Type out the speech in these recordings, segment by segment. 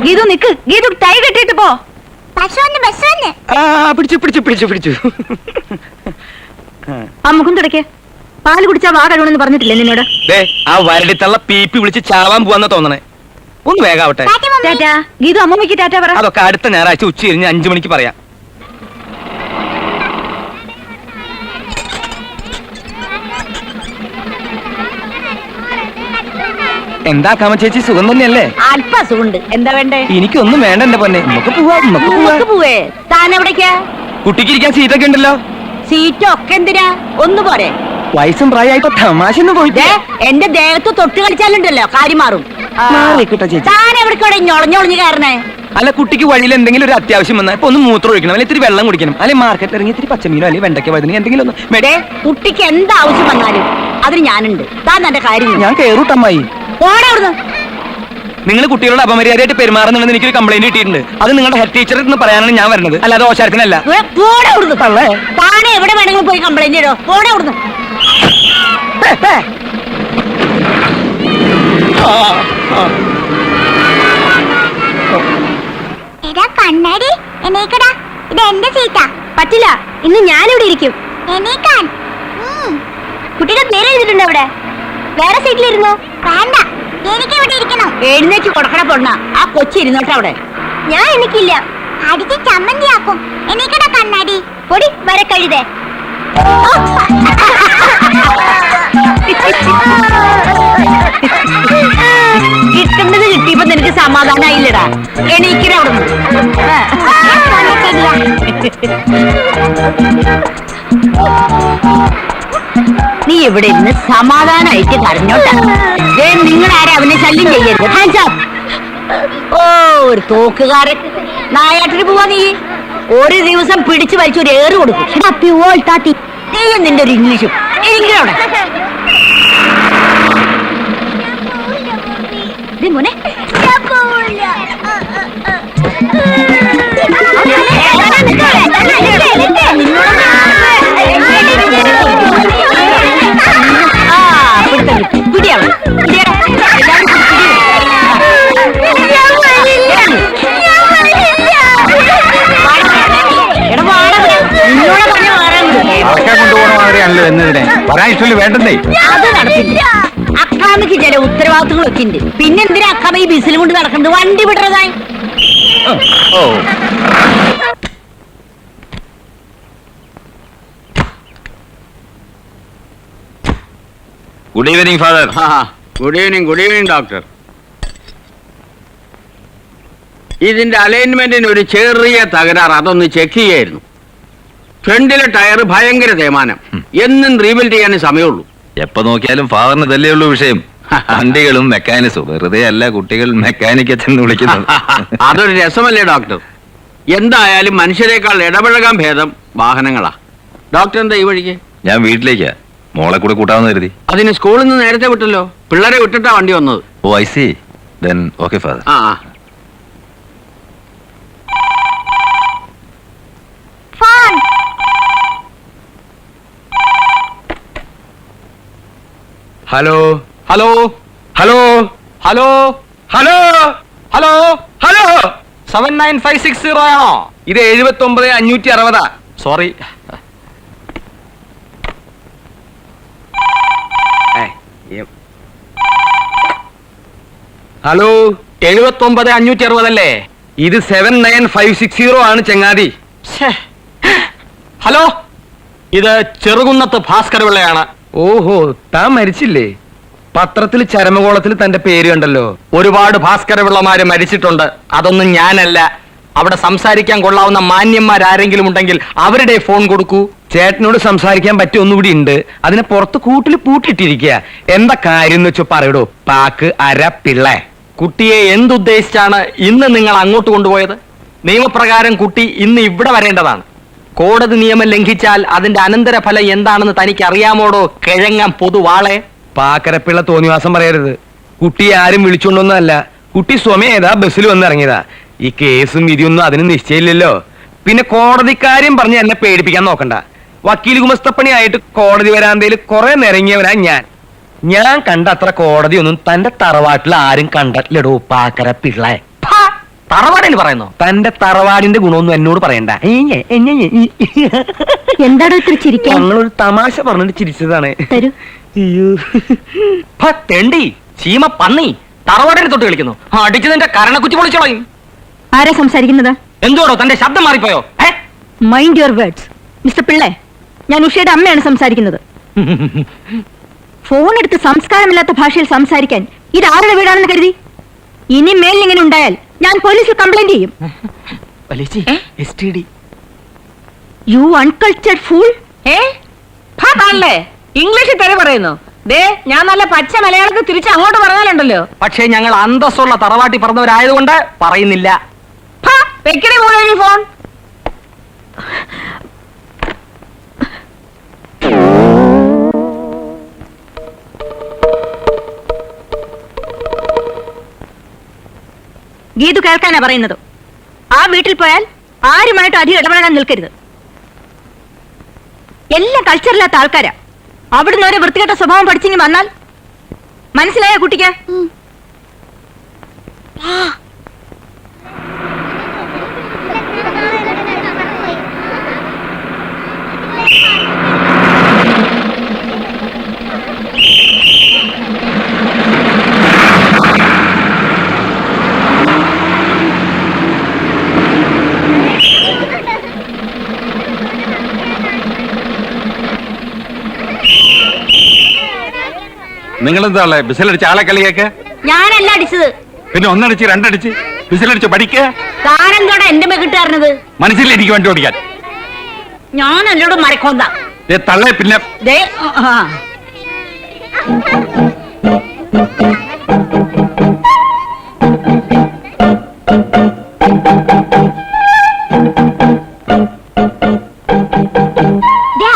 ഗീതു നിക്ക്, Geethu tie കെട്ടിട്ട് പോ. പിടിച്ചു. അമ്മുക്കും തുടക്കേ, പാല് കുടിച്ചാ വാ കഴിവണെന്ന് പറഞ്ഞിട്ടില്ലേ നിന്നോട്? ആ വരടിത്തള്ള പീപ്പി വിളിച്ച് ചാവാൻ പോവാന്ന് തോന്നണേ. ഒന്ന് വേഗാവട്ടെ. ടാറ്റാ. ഗീതു അമ്മമ്മയ്ക്ക് ടാറ്റ പറ. അതൊക്കെ അടുത്ത ഞായറാഴ്ച ഉച്ച കഴിഞ്ഞ് 5 മണിക്ക് പറയാം. എന്താ കാമ ചേച്ചി, സുഖം തന്നെയല്ലേ? അല്പ സുഖണ്ട്. എന്താ വേണ്ടേ? എനിക്കൊന്നും വേണ്ട എന്റെ പൊന്നെ. നമുക്ക് പോവേ. താൻ എവിടേക്കാ? കുട്ടിക്ക് ഇരിക്കാൻ സീറ്റൊക്കെ ഉണ്ടല്ലോ. സീറ്റൊക്കെ എന്തിനാ? ഒന്ന് പോരെ. വയസ്സും പ്രായമായിപ്പോ തമാശ പോയിട്ട് എന്റെ ദേഹത്ത് തൊട്ട് കളിച്ചാലുണ്ടല്ലോ കാര്യം മാറും. താൻ എവിടേക്കോടെ ഞൊളഞ്ഞൊളഞ്ഞു കയറണേ? അല്ല, കുട്ടിക്ക് വഴിയിൽ എന്തെങ്കിലും ഒരു അത്യാവശ്യം വന്നാൽ ഇപ്പൊ ഒന്ന് മൂത്രം ഒഴിക്കണം, അല്ലെങ്കിൽ ഇത്തിരി വെള്ളം കുടിക്കണം, അല്ലെങ്കിൽ മാർക്കറ്റിൽ ഇറങ്ങി ഇത്തിരി പച്ചമീനോ അല്ലെങ്കിൽ വെണ്ടയ്ക്ക വഴുതന എന്തെങ്കിലും ഒന്ന്. കുട്ടിക്ക് എന്താവശ്യം വന്നാലും അതിന് ഞാനുണ്ട്. താൻ തന്റെ കാര്യം ഞാൻ കേറൂട്ടമ്മായി. ഓടെ അവിടുന്ന്. നിങ്ങൾ കുട്ടികളുടെ അപമര്യാദയായിട്ട് പെരുമാറുന്നുണ്ടെന്ന് എനിക്കൊരു കംപ്ലൈന്റ് കിട്ടിയിട്ടുണ്ട്. അത് നിങ്ങളുടെ ഹെഡ് ടീച്ചറിൽ നിന്ന് പറയാനാണ് ഞാൻ വരുന്നത്, അല്ലാതെ ഓശാരത്തിനല്ല. താനെ എവിടെ വേണമെങ്കിലും പോയി കംപ്ലൈന്റ് ചെയ്തോ. ഓടെ അവിടുന്ന്. കണ്ണാടി എണീക്കടാ, ഇത് എന്റെ സീറ്റാ. പറ്റില്ല, ഇന്ന് ഞാനിവിടെ ഇരിക്കും. എണീക്കാൻ. കുട്ടിയുടെ പേര് എഴുതിട്ടുണ്ട് അവിടെ. വേറെ സീറ്റിലിരുന്നു. വേണ്ട, എനിക്ക് ഇവിടെ ഇരിക്കണം. എഴുന്നേക്ക് കൊടുക്കണ പൊണ്ണ. ആ കൊച്ചി ഇരുന്നോട്ടെ അവിടെ. ഞാൻ എനിക്കില്ല, അടിച്ച് ചമ്മന്തിയാക്കും. എണീക്കടാ കണ്ണാടി. പൊടി വരെ കഴുതേ. കിട്ടുന്നത് കിട്ടിയപ്പോ നിനക്ക് സമാധാനായില്ലടാ. എണീക്കണ അവിടെ. നീ ഇവിടെ ഇരുന്ന് സമാധാനായിട്ട് കരഞ്ഞോട്ടാ. നിങ്ങളാരും അവനെ ശല്യം ചെയ്യരുത്. Hands up. ഓ, ഒരു തോക്കുകാരൻ. നായാട്ടിന് പോവാ നീ. ഒരു ദിവസം പിടിച്ചു വലിച്ചു ഒരു ഏറ് കൊടുക്കും. നീയും നിന്റെ ഒരു ഇംഗ്ലീഷും. എങ്ങനെയാണ് മോനെ? പിടിയാണ്. വേണ്ടേ? അത് നടത്തില്ല. അക്കാമയ്ക്ക് ചില ഉത്തരവാദിത്തങ്ങളൊക്കെ ഉണ്ട്. പിന്നെന്തിനാ അക്കാമ ഈ ബിസിലും കൊണ്ട് നടക്കുന്നത്? വണ്ടി വിടുന്നതായി. Good evening father. Good evening doctor. ഇതിന്റെ അലൈൻമെന്റിന് ഒരു ചെറിയ തകരാറ്, അതൊന്ന് ചെക്ക് ചെയ്യായിരുന്നു. ഫ്രണ്ടിലെ ടയർ ഭയങ്കര തേമാനം. എന്നും റീബിൽഡ് ചെയ്യാനേ സമയമുള്ളൂ. എപ്പോ നോക്കിയാലും ഫാദറിന് ഇതല്ലേ ഉള്ളൂ വിഷയം. വണ്ടികളും മെക്കാനിക്സും. വെറുതെ അല്ല കുട്ടികൾ മെക്കാനിക്ക് എന്ന് വിളിക്കുന്നത്. അതൊരു രസമല്ലേ ഡോക്ടർ? എന്തായാലും മനുഷ്യരെക്കാൾ ഇടപഴകാൻ ഭേദം വാഹനങ്ങളാ. ഡോക്ടർ എന്താ ഈ വഴിക്ക്? ഞാൻ വീട്ടിലേക്കാ, മോളെ കൂടെ കൂട്ടാമെന്ന് കരുതി. അതിന് സ്കൂളിൽ നിന്ന് നേരത്തെ വിട്ടല്ലോ. പിള്ളേരെ വിട്ടിട്ടാ വണ്ടി വന്നത്. Oh, I see. Then okay father. Hello hello hello hello hello hello hello 79560 ആണോ? ഇത് 79,560. സോറി. ഹലോ, 79,560 അല്ലേ? ഇത് 79560 ആണ് ചങ്ങാതി. ഹലോ, ഇത് ചെറുകുന്നത്ത് ഭാസ്കര പിള്ളയാണ്. ഓഹോ, താൻ മരിച്ചില്ലേ? പത്രത്തിൽ ചരമകോളത്തിൽ തന്റെ പേര് കണ്ടല്ലോ. ഒരുപാട് ഭാസ്കര പിള്ളമാര് മരിച്ചിട്ടുണ്ട്. അതൊന്നും ഞാനല്ല. അവിടെ സംസാരിക്കാൻ കൊള്ളാവുന്ന മാന്യന്മാരാരെങ്കിലും ഉണ്ടെങ്കിൽ അവരുടെ ഫോൺ കൊടുക്കൂ. ചേട്ടനോട് സംസാരിക്കാൻ പറ്റിയ ഒന്നുകൂടി ഉണ്ട്. അതിനെ പുറത്ത് കൂട്ടിൽ പൂട്ടിട്ടിരിക്കുക. എന്താ കാര്യം എന്ന് വെച്ചോ പറയടോ. പാക്ക് അര പിള്ള. കുട്ടിയെ എന്തുദ്ദേശിച്ചാണ് ഇന്ന് നിങ്ങൾ അങ്ങോട്ട് കൊണ്ടുപോയത്? നിയമപ്രകാരം കുട്ടി ഇന്ന് ഇവിടെ വരേണ്ടതാണ്. കോടതി നിയമം ലംഘിച്ചാൽ അതിന്റെ അനന്തരഫലം എന്താണെന്ന് തനിക്ക് അറിയാമോടോ കിഴങ്ങാൻ പൊതുവാളെ? പാക്കരപ്പിള്ള തോന്നിവാസം പറയരുത്. കുട്ടിയെ ആരും വിളിച്ചോണ്ടൊന്നല്ല. കുട്ടി സ്വമേതാ ബസ്സിൽ വന്നിറങ്ങിയതാ. ഈ കേസും വിധിയൊന്നും അതിന് നിശ്ചയില്ലല്ലോ. പിന്നെ കോടതിക്കാര്യം പറഞ്ഞ് എന്നെ പേടിപ്പിക്കാൻ നോക്കണ്ട. വക്കീൽ ഗുമസ്തപ്പണിയായിട്ട് കോടതി വരാന്തയിൽ കുറെ നിരങ്ങിയവനാ ഞാൻ കണ്ട അത്ര കോടതി ഒന്നും തന്റെ തറവാട്ടിൽ ആരും കണ്ടിട്ടില്ലടോ പാക്കരപ്പിള്ള. തറവാടിന് പറയുന്നു. തന്റെ തറവാടിന്റെ ഗുണമൊന്നും എന്നോട് പറയണ്ട. എന്താടോ ഇത്ര ചിരിക്കാൻ? ഞങ്ങളൊരു തമാശ പറഞ്ഞിട്ട് ചിരിച്ചതാണ്. തരൂ. അയ്യോ. തെണ്ടി ചീമ പന്നി തറവാടിനെ തൊട്ട് കളിക്കുന്നു. അടിച്ചു നിന്റെ കരണക്കുറ്റി പൊളിച്ചോളയും. ആരാ സംസാരിക്കുന്നത്? എന്തോടോ തന്റെ ശബ്ദം മാറിപ്പോയോ? മൈൻഡ് യുവർ വേർഡ്സ് മിസ്റ്റർ പിള്ളേ. ഞാൻ ഉഷയുടെ അമ്മയാണ് സംസാരിക്കുന്നത്. ഫോൺ എടുത്ത് സംസ്കാരമില്ലാത്ത ഭാഷയിൽ സംസാരിക്കാൻ ഇത് ആരുടെ വീടാണെന്ന് കരുതി? ഇനി മേലിങ്ങനെ ഉണ്ടായാൽ ഞാൻ പോലീസിൽ കംപ്ലൈന്റ് ചെയ്യും. You uncultured fool. ഇംഗ്ലീഷിൽ തെറി പറയുന്നു. ദേ ഞാൻ നല്ല പച്ച മലയാളത്തിൽ തിരിച്ച് അങ്ങോട്ട് പറഞ്ഞാലുണ്ടല്ലോ. പക്ഷേ ഞങ്ങൾ അന്തസ്സുള്ള തറവാട്ടി പറഞ്ഞവരായതുകൊണ്ട് പറയുന്നില്ല. വെക്കണേ പോലെ ഫോൺ. ഗീതു കേൾക്കാനാ പറയുന്നത്. ആ വീട്ടിൽ പോയാൽ ആരുമായിട്ട് അധികം ഇടപെടാൻ നിൽക്കരുത്. എല്ലാം കൾച്ചറില്ലാത്ത ആൾക്കാരാ. അവിടുന്ന് ഒരു വൃത്തികെട്ട സ്വഭാവം പഠിച്ചിങ്ങി വന്നാൽ മനസ്സിലായ കുട്ടിക്ക്? നിങ്ങളെന്താ ബിസിലടിച്ച് ആളെ കളിയൊക്കെ? ഞാനല്ല അടിച്ചത്. പിന്നെ ഒന്നടിച്ച് രണ്ടടിച്ച് ബിസിലടിച്ച് പഠിക്കുക. താനെന്തോടെ എന്റെ മെക്കിട്ടായിരുന്നത്? മനസ്സിൽ എനിക്ക് വണ്ടി ഓടിക്കാൻ. ഞാൻ എന്നോട് മരക്കോന്താ തള്ളേ. പിന്നെ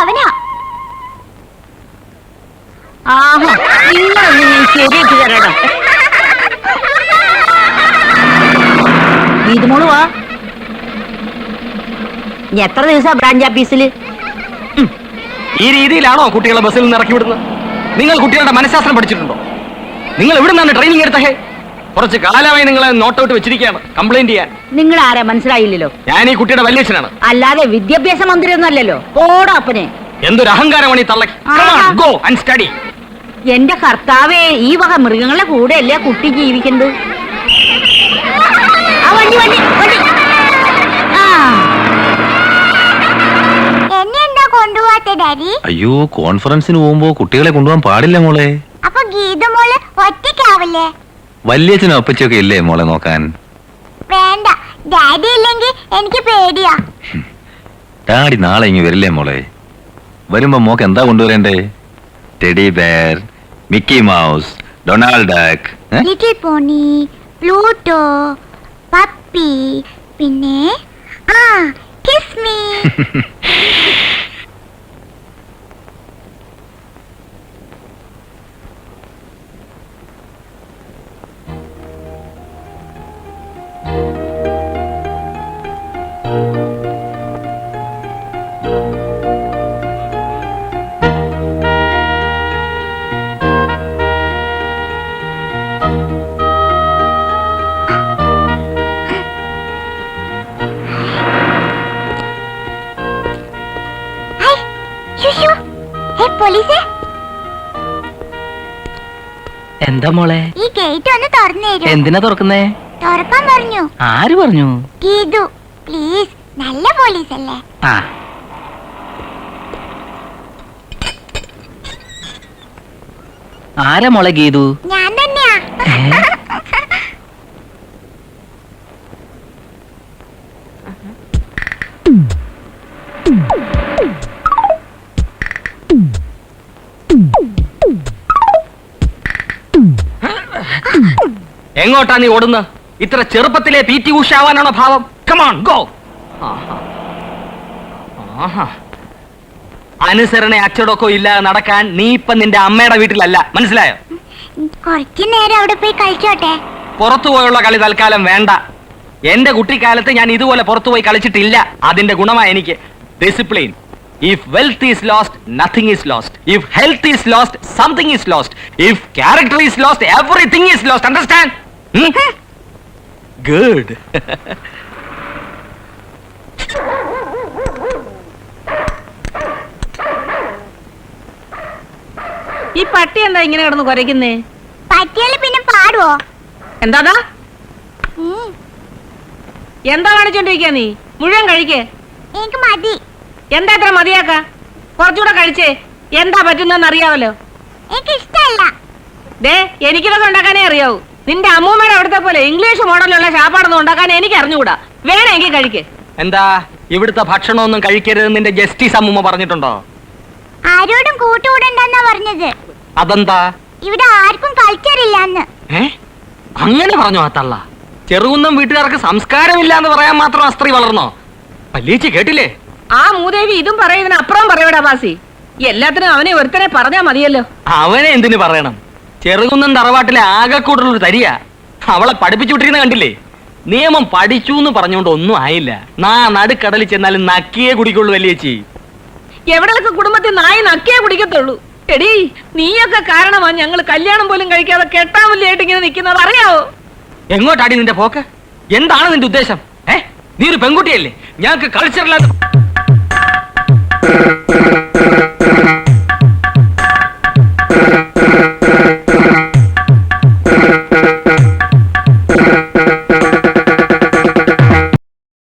അവനാ ആഹാ നിങ്ങളൊന്ന് ഞാൻ ശരിയാക്കി തരാടാ. ഗീതുമോള് വാ. ഇനി എത്ര ദിവസം ബ്രാഞ്ച് ഓഫീസില്? ഈ രീതിയിലാണോ കുട്ടികളെ ബസ്സിൽ നിന്ന് ഇറക്കി വിടുന്നത്? നിങ്ങൾ കുട്ടികളുടെ മനഃശാസ്ത്രം പഠിച്ചിട്ടുണ്ടോ? നിങ്ങൾ എവിടെ നിന്നാണ് ട്രെയിനിങ് എടുത്തേ? കുറച്ച് കാലമായി നിങ്ങളെ നോട്ടൗട്ട് വെച്ചിരിക്കുകയാണ് കംപ്ലൈന്റ് ചെയ്യാൻ. നിങ്ങൾ ആരാ മനസ്സിലായില്ലല്ലോ? ഞാൻ ഈ കുട്ടിയുടെ വല്യച്ഛനാണ്. അല്ലാതെ വിദ്യാഭ്യാസ മന്ത്രി ഒന്നും അല്ലല്ലോ. ഓടാപ്പനെ എന്തൊരു അഹങ്കാരമാണ് ഈ തള്ളക്ക്. Go and study. എന്റെ കർത്താവേ, ഈ വക മൃഗങ്ങളുടെ കൂടെ അല്ലേ കുട്ടി ജീവിക്കുന്നത്? ആ വണ്ടി വണ്ടി വണ്ടി. എന്നെ എന്താ കൊണ്ടുപോവാത്ത ഡാഡി? അയ്യോ, കോൺഫറൻസിന് പോകുമ്പോ കുട്ടികളെ കൊണ്ടുപോകാൻ പാടില്ല മോളെ. അപ്പൊ ഗീത മോള് ഒറ്റയ്ക്കാവില്ലേ? വല്യച്ഛനും അപ്പച്ചൊക്കെ ഇല്ലേ മോളെ നോക്കാൻ? വേണ്ട, ഡാഡി ഇല്ലെങ്കിൽ എനിക്ക് പേടിയാ. ഡാഡി നാളെ ഇങ്ങ് വരില്ലേ മോളെ? വരുമ്പോ മോക്ക് എന്താ കൊണ്ടുവരണ്ടേ? Teddy bear, Mickey Mouse, Donald Duck, little pony, Pluto, puppy, പിന്നെ കിസ് മീ. പോലീസേ, എന്താ മോളെ? ഈ ഗേറ്റ് ഒന്ന് തുറന്നു തരൂ. എന്തിനാ തുറക്കുന്നേ? തുറക്കാൻ പറഞ്ഞു. ആര് പറഞ്ഞു? ഗീതു, പ്ലീസ്. നല്ല പോലീസ് അല്ലേ? ആരാ മോളെ ഗീതു? ഞാൻ തന്നെയാ. എങ്ങോട്ടാ നീ ഓടുന്ന? ഇത്ര ചെറുപ്പത്തിലെ PT ഉഷ ആവാനാണോ ഭാവം? Come on, go. അനുസരണ അച്ചടക്കോ ഇല്ലാതെ നടക്കാൻ നീ ഇപ്പൊ നിന്റെ അമ്മയുടെ വീട്ടിലല്ല, മനസ്സിലായോ? കുറച്ചു നേരം അവിടെ പോയി കളിച്ചോട്ടെ. പുറത്തു പോയുള്ള കളി തൽക്കാലം വേണ്ട. എന്റെ കുട്ടിക്കാലത്ത് ഞാൻ ഇതുപോലെ പുറത്തുപോയി കളിച്ചിട്ടില്ല. അതിന്റെ ഗുണമായി എനിക്ക് discipline. If wealth is lost, nothing is lost. If health is lost, something is lost. If character is lost, everything is lost. Understand? Good. ഈ പട്ടി എന്താ ഇങ്ങനെ കിടന്ന് കുരയ്ക്കുന്നേ? പറ്റിയാല് പിന്നെ പാടുവോ? എന്താടാ ഉം, എന്താ കാണിച്ചോണ്ടിരിക്കാ നീ? മുഴുവൻ കഴിക്കേ. എനിക്ക് മതി. എന്താ ഇത്ര മതിയാക്ക? കുറച്ചുകൂടെ കഴിച്ചേ. എന്താ പറ്റുന്നെന്ന് അറിയാവല്ലോ. എനിക്ക് ഇഷ്ടല്ല. ദേ എനിക്കിതൊക്കെ ഉണ്ടാക്കാനേ അറിയാവൂ. നിന്റെ അമ്മൂമ്മയുടെ അവിടുത്തെ പോലെ ഇംഗ്ലീഷ് മോഡലുള്ള ശാപ്പാടൊന്നും ഉണ്ടാക്കാൻ എനിക്ക് അറിഞ്ഞുകൂടാ. വേണമെങ്കിൽ കഴിക്കേ. എന്താ ഇവിടുത്തെ ഭക്ഷണമൊന്നും കഴിക്കരുതെന്ന് നിന്റെ ജസ്റ്റിസ് അമ്മൂമ്മ പറഞ്ഞിട്ടുണ്ടോ? ആരോടും കൂട്ടുകൂടണ്ടെന്നാ പറഞ്ഞത്. അതെന്താ? ഇവിടെ ആർക്കും കൾച്ചർ ഇല്ലാന്ന്. ഏ അങ്ങനെ പറഞ്ഞോ ആ തള്ള? ചെറുകുന്നം വീട്ടുകാർക്ക് സംസ്കാരമില്ല എന്ന് പറയാൻ മാത്രം ആ സ്ത്രീ വളർന്നോ? പല്ലീച്ചി കേട്ടില്ലേ? ആ മൂദേവി ഇതും പറയുന്നതിന് അപ്പുറം പറയൂടാ ബാസി. എല്ലാത്തിനും അവനെ ഒരുത്തനെ പറഞ്ഞാ മതിയല്ലോ. അവനെ എന്തിനു പറയണം? ചെറുകുന്നം തറവാട്ടിലെ ആകെക്കൂടുള്ളൊരു തരിയാ. അവളെ പഠിപ്പിച്ചു വിട്ടിരുന്ന കണ്ടില്ലേ? നിയമം പഠിച്ചു എന്ന് പറഞ്ഞുകൊണ്ട് ഒന്നും ആയില്ല. നടുക്കടലിൽ ചെന്നാലും നക്കിയേ കുടിക്കുള്ളൂ വലിയേച്ചി. എവിടെയൊക്കെ കുടുംബത്തിൽ നായി നക്കിയേ കുടിക്കത്തുള്ളൂ. എടീ നീയൊക്കെ കാരണമാ ഞങ്ങൾ കല്യാണം പോലും കഴിക്കാതെ കെട്ടാമല്ലിയായിട്ട് ഇങ്ങനെ നിൽക്കുന്നത്, അറിയാവോ? എങ്ങോട്ടാടി നിന്റെ പോക്ക്? എന്താണ് നിന്റെ ഉദ്ദേശം? നീ ഒരു പെൺകുട്ടിയല്ലേ? ഞങ്ങൾക്ക് കൾച്ചറില്ലാത്ത